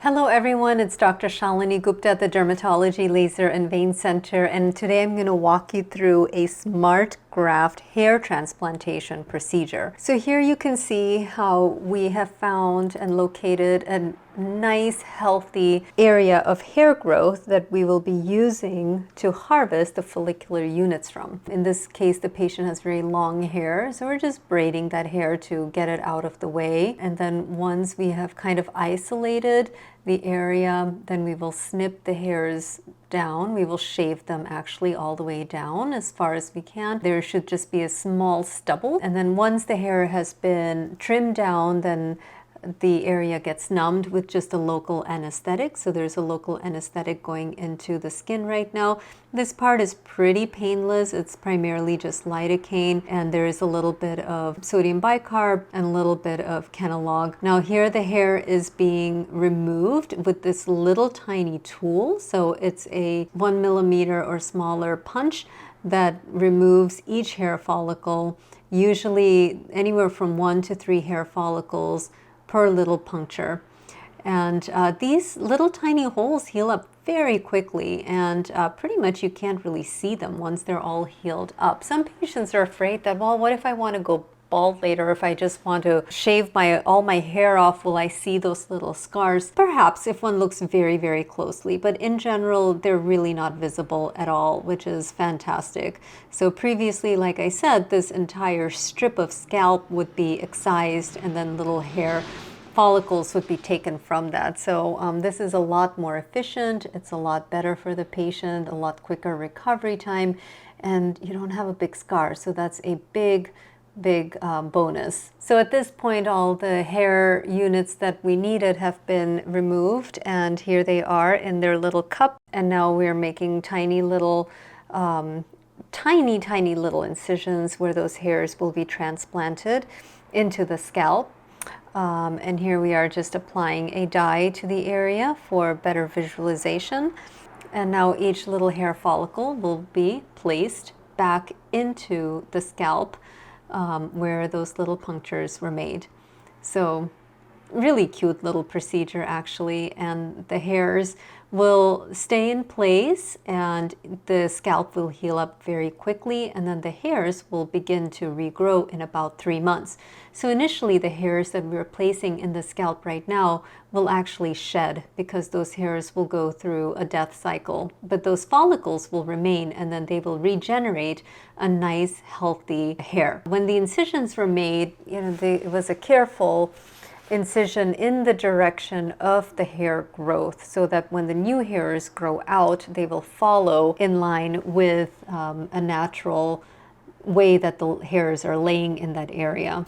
Hello everyone, it's Dr. Shalini Gupta at the Dermatology Laser and Vein Center, and today I'm going to walk you through a SmartGraft hair transplantation procedure. So here you can see how we have found and located a nice healthy area of hair growth that we will be using to harvest the follicular units from. In this case, the patient has very long hair, so we're just braiding that hair to get it out of the way. And then once we have kind of isolated the area, then we will snip the hairs down. We will shave them actually all the way down as far as we can. There should just be a small stubble. And then once the hair has been trimmed down, then the area gets numbed with just a local anesthetic. So there's a local anesthetic going into the skin right now. This part is pretty painless. It's primarily just lidocaine, and there is a little bit of sodium bicarb and a little bit of Kenalog. Now here the hair is being removed with this little tiny tool. So it's a 1 millimeter or smaller punch that removes each hair follicle, usually anywhere from 1 to 3 hair follicles per little puncture. And these little tiny holes heal up very quickly, and pretty much you can't really see them once they're all healed up. Some patients are afraid that, well, what if I want to go bald later? If I just want to shave all my hair off, will I see those little scars? Perhaps, if one looks very, very closely, but in general, they're really not visible at all, which is fantastic. So previously, like I said, this entire strip of scalp would be excised, and then little hair follicles would be taken from that. So this is a lot more efficient. It's a lot better for the patient, a lot quicker recovery time, and you don't have a big scar. So that's a big bonus. So at this point, all the hair units that we needed have been removed, and here they are in their little cup. And now we're making tiny little tiny little incisions where those hairs will be transplanted into the scalp. And here we are just applying a dye to the area for better visualization. And now each little hair follicle will be placed back into the scalp where those little punctures were made. So really cute little procedure actually, and the hairs will stay in place and the scalp will heal up very quickly, and then the hairs will begin to regrow in about 3 months. So initially the hairs that we're placing in the scalp right now will actually shed because those hairs will go through a death cycle, but those follicles will remain, and then they will regenerate a nice healthy hair. When the incisions were made, it was a careful incision in the direction of the hair growth so that when the new hairs grow out, they will follow in line with a natural way that the hairs are laying in that area.